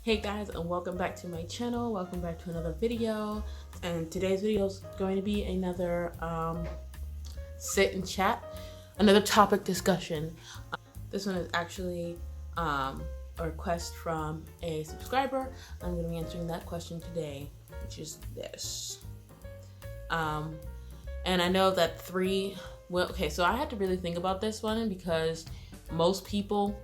Hey guys, and welcome back to my channel. Welcome back to another video. And today's video is going to be another sit and chat, another topic discussion. This one is actually a request from a subscriber. I'm going to be answering that question today, which is this. And I know that so I had to really think about this one because most people,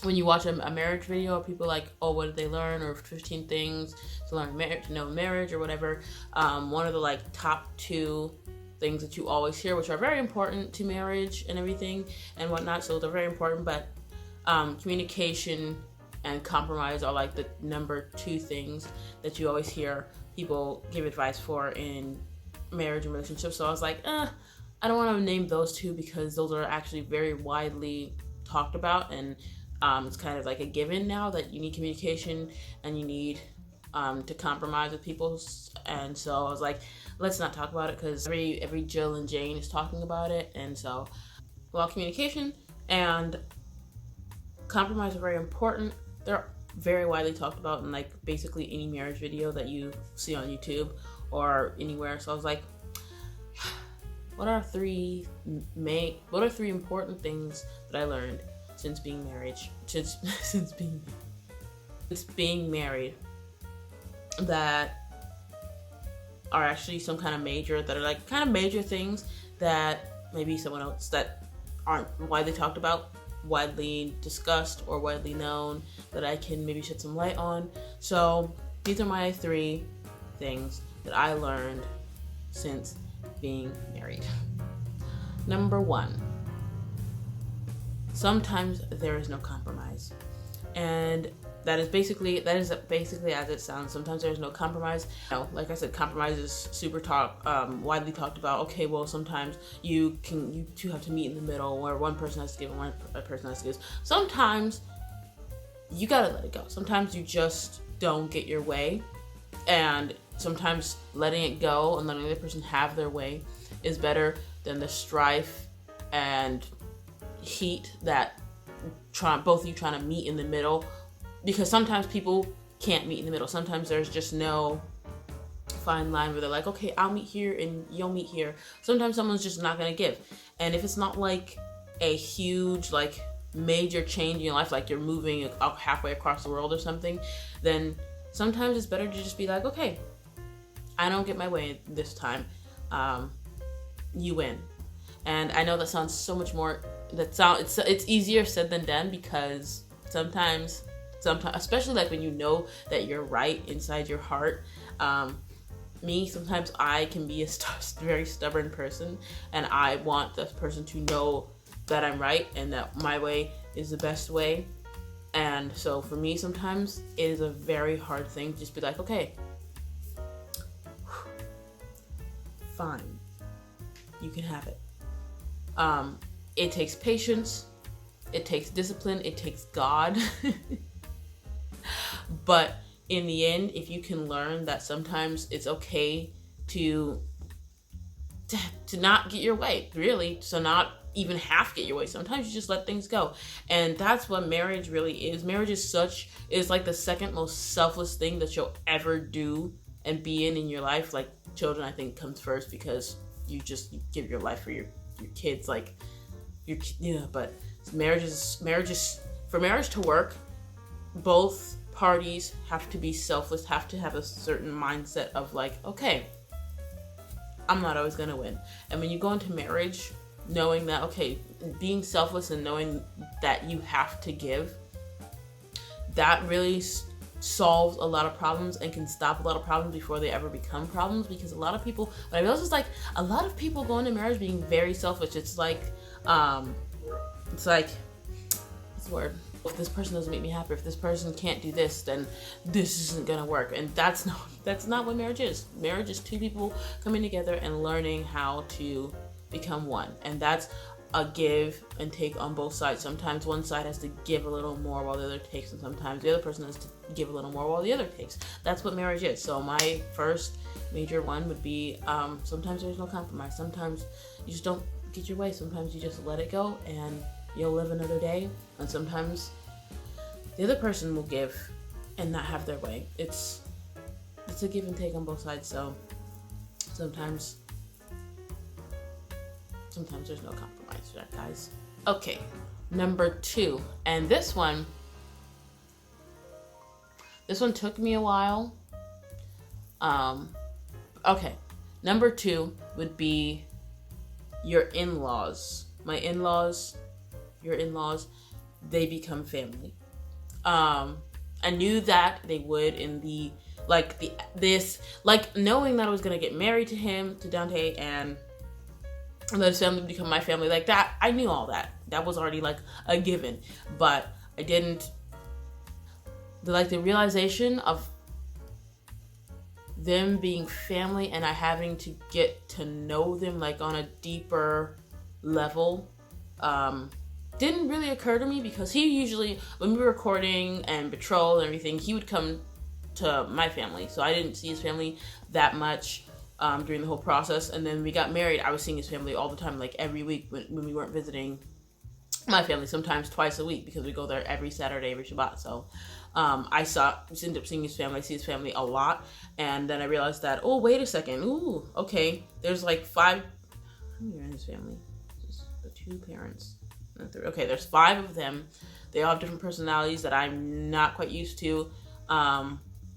when you watch a marriage video, people are like, oh, what did they learn? Or 15 things to learn marriage, to know marriage or whatever. One of the top 2 things that you always hear, which are very important to marriage and everything and whatnot. So they're very important, but communication and compromise are the number 2 things that you always hear people give advice for in marriage and relationships. So I was like, I don't want to name those 2 because those are actually very widely talked about, and it's kind of like a given now that you need communication and you need to compromise with people. And so I was like, let's not talk about it because every Jill and Jane is talking about it. And so, while communication and compromise are very important, they're very widely talked about in basically any marriage video that you see on YouTube or anywhere. So I was like, what are 3 important things that I learned since being married that are actually some kind of major, that are kind of major things that maybe someone else that aren't widely talked about, widely discussed, or widely known, that I can maybe shed some light on. So these are my 3 things that I learned since being married. Number 1, sometimes there is no compromise. And that is basically as it sounds. Sometimes there's no compromise. Like I said, compromise is super widely talked about. Okay, well, sometimes you 2 have to meet in the middle, where one person has to give and one person has to give. Sometimes you gotta let it go. Sometimes you just don't get your way, and sometimes letting it go and letting the other person have their way is better than the strife and heat that both of you trying to meet in the middle, because sometimes people can't meet in the middle. Sometimes there's just no fine line where they're like, okay, I'll meet here and you'll meet here. Sometimes someone's just not gonna give, and if it's not a huge major change in your life, like you're moving up halfway across the world or something, then sometimes it's better to just be like, okay, I don't get my way this time, you win. And I know that sounds so much more, it's easier said than done, because sometimes, especially when you know that you're right inside your heart. Sometimes I can be a very stubborn person, and I want this person to know that I'm right and that my way is the best way. And so for me, sometimes it is a very hard thing to just be like, okay, fine, you can have it. It takes patience, it takes discipline, it takes God. But in the end, if you can learn that sometimes it's okay to not get your way, really, so not even half get your way. Sometimes you just let things go. And that's what marriage really is. Marriage is the second most selfless thing that you'll ever do and be in your life. Children, I think, comes first, because you give your life for your kids, but marriage is for marriage to work, both parties have to be selfless, have to have a certain mindset of okay, I'm not always gonna win. And when you go into marriage knowing that, okay, being selfless and knowing that you have to give, that really solves a lot of problems and can stop a lot of problems before they ever become problems. Because a lot of people, what I realized is a lot of people go into marriage being very selfish. It's what's the word? If this person doesn't make me happy, if this person can't do this, then this isn't gonna work. And that's not what marriage is. Marriage is 2 people coming together and learning how to become one. And that's a give and take on both sides. Sometimes one side has to give a little more while the other takes, and sometimes the other person has to give a little more while the other takes. That's what marriage is. So my first major one would be, sometimes there's no compromise. Sometimes you just don't get your way. Sometimes you just let it go and you'll live another day. And sometimes the other person will give and not have their way. It's a give and take on both sides. So sometimes there's no compromise, right, guys? Okay, number 2, and this one took me a while. Okay, number 2 would be your in-laws. My in-laws, your in-laws, they become family. I knew that they would in knowing that I was gonna get married to Dante, and that his family would become my family, like that. I knew all that. That was already like a given, but I didn't. The realization of them being family and I having to get to know them like on a deeper level didn't really occur to me, because he usually, when we were recording and patrol and everything, he would come to my family, so I didn't see his family that much during the whole process. And then we got married, I was seeing his family all the time, like every week when we weren't visiting my family, sometimes twice a week, because we go there every Saturday, every Shabbat. So I ended up seeing his family. I see his family a lot, and then I realized that, oh, wait a second, ooh, okay, there's like 5, how many are in his family? Just the 2 parents, and 3. Okay, there's 5 of them. They all have different personalities that I'm not quite used to.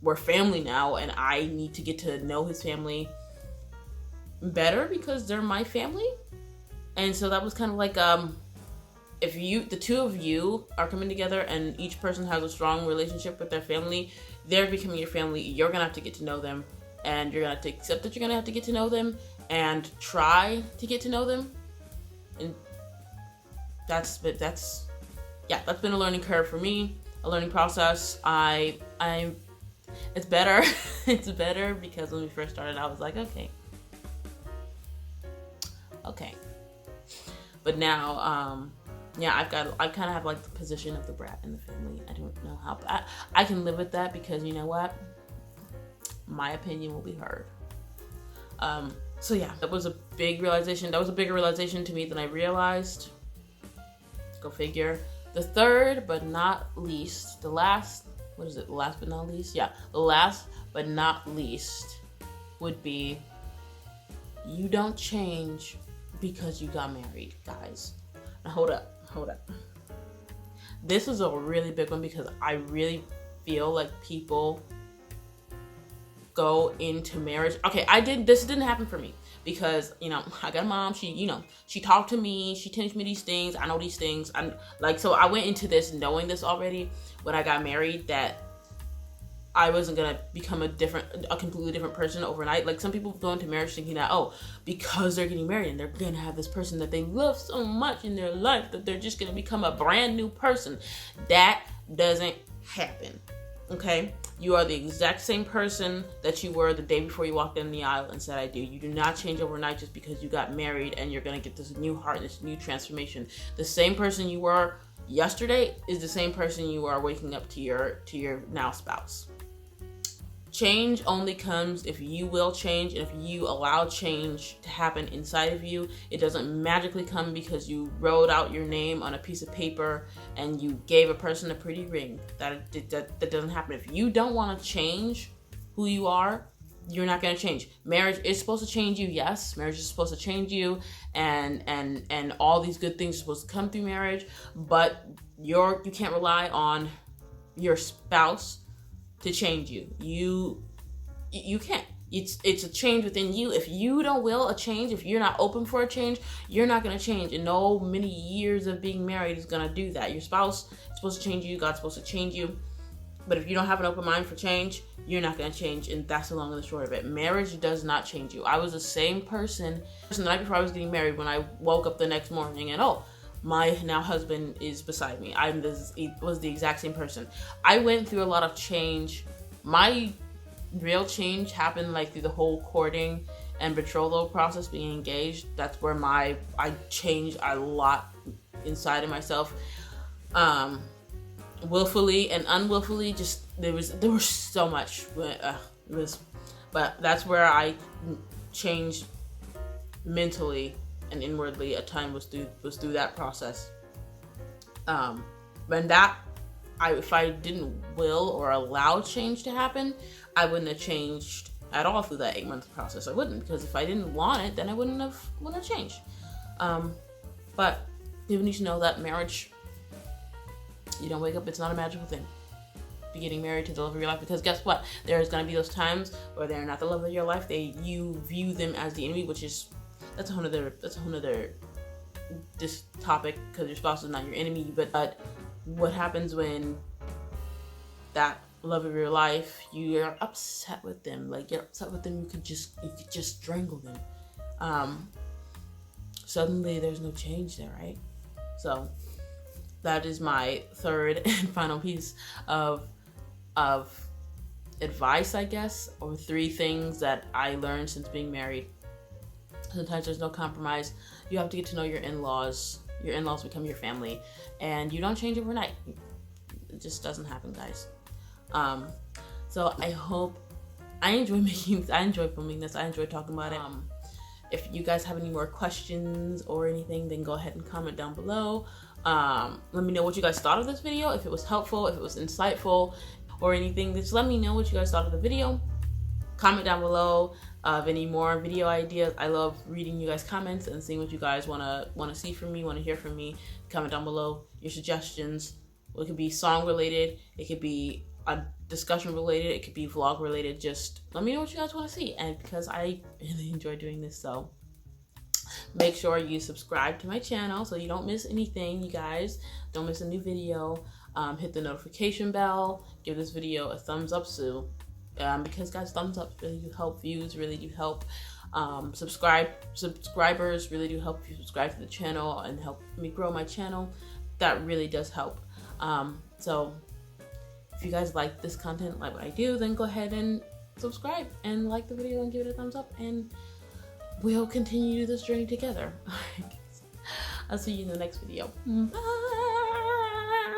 We're family now, and I need to get to know his family better because they're my family. And so that was kind of like, if the 2 of you are coming together and each person has a strong relationship with their family, they're becoming your family. You're gonna have to get to know them, and you're gonna have to accept that you're gonna have to get to know them and try to get to know them. And that's been a learning curve for me, a learning process. It's better. It's better, because when we first started, I was like, okay. But now, I kind of have like the position of the brat in the family. I don't know how, I can live with that, because you know what? My opinion will be heard. So yeah, that was a big realization. That was a bigger realization to me than I realized. Go figure. The third, but not least, the last but not least? Yeah, the last but not least would be, you don't change because you got married, guys. Now hold up. This is a really big one, because I really feel like people go into marriage. Okay, this didn't happen for me, because, I got a mom, she talked to me, she teaches me these things, I know these things. So I went into this knowing this already when I got married, that I wasn't gonna become a completely different person overnight. Like, some people go into marriage thinking that, because they're getting married and they're gonna have this person that they love so much in their life, that they're just gonna become a brand new person. That doesn't happen. Okay? You are the exact same person that you were the day before you walked in the aisle and said, I do. You do not change overnight just because you got married and you're gonna get this new heart, this new transformation. The same person you were yesterday is the same person you are waking up to your now spouse. Change only comes if you will change, and if you allow change to happen inside of you. It doesn't magically come because you wrote out your name on a piece of paper and you gave a person a pretty ring. That doesn't happen. If you don't want to change who you are, you're not going to change. Marriage is supposed to change you. Yes, marriage is supposed to change you, and all these good things are supposed to come through marriage, but you can't rely on your spouse to change you. You can't. It's a change within you. If you don't will a change, if you're not open for a change, you're not going to change. And no many years of being married is going to do that. Your spouse is supposed to change you. God's supposed to change you. But if you don't have an open mind for change, you're not going to change. And that's the long and the short of it. Marriage does not change you. I was the same person the night before I was getting married, when I woke up the next morning and, my now husband is beside me. It was the exact same person. I went through a lot of change. My real change happened like through the whole courting and betrothal process, being engaged. That's where I changed a lot inside of myself, willfully and unwillfully. Just there was so much, but that's where I changed mentally and inwardly. A time was through that process. When that if I didn't will or allow change to happen, I wouldn't have changed at all through that 8-month process. I wouldn't, because if I didn't want it, then I wouldn't have changed. But people need to know that marriage, you don't wake up, it's not a magical thing. Be getting married to the love of your life, because guess what? There's gonna be those times where they're not the love of your life. You view them as the enemy, which is that's a whole nother this topic, because your spouse is not your enemy. But what happens when that love of your life, you're upset with them? Like, you're upset with them, you could just strangle them. Suddenly there's no change there, right? So that is my third and final piece of advice, I guess, or 3 things that I learned since being married. Sometimes there's no compromise. You have to get to know your in-laws. Your in-laws become your family, and you don't change overnight. It just doesn't happen, guys. So I hope I enjoy filming this. I enjoy talking about it. If you guys have any more questions or anything, then go ahead and comment down below. Let me know what you guys thought of this video, if it was helpful, if it was insightful, or anything. Just let me know what you guys thought of the video. Comment down below of any more video ideas. I love reading you guys' comments and seeing what you guys wanna see from me, wanna hear from me. Comment down below your suggestions. It could be song related, it could be a discussion related, it could be vlog related. Just let me know what you guys want to see, and because I really enjoy doing this, so make sure you subscribe to my channel so you don't miss anything. You guys don't miss a new video. Hit the notification bell, give this video a thumbs up, so because guys, thumbs up really do help, views really do help, subscribers really do help. If you subscribe to the channel and help me grow my channel, that really does help. So if you guys like this content, like what I do, then go ahead and subscribe and like the video and give it a thumbs up, and we'll continue this journey together. I'll see you in the next video. Bye.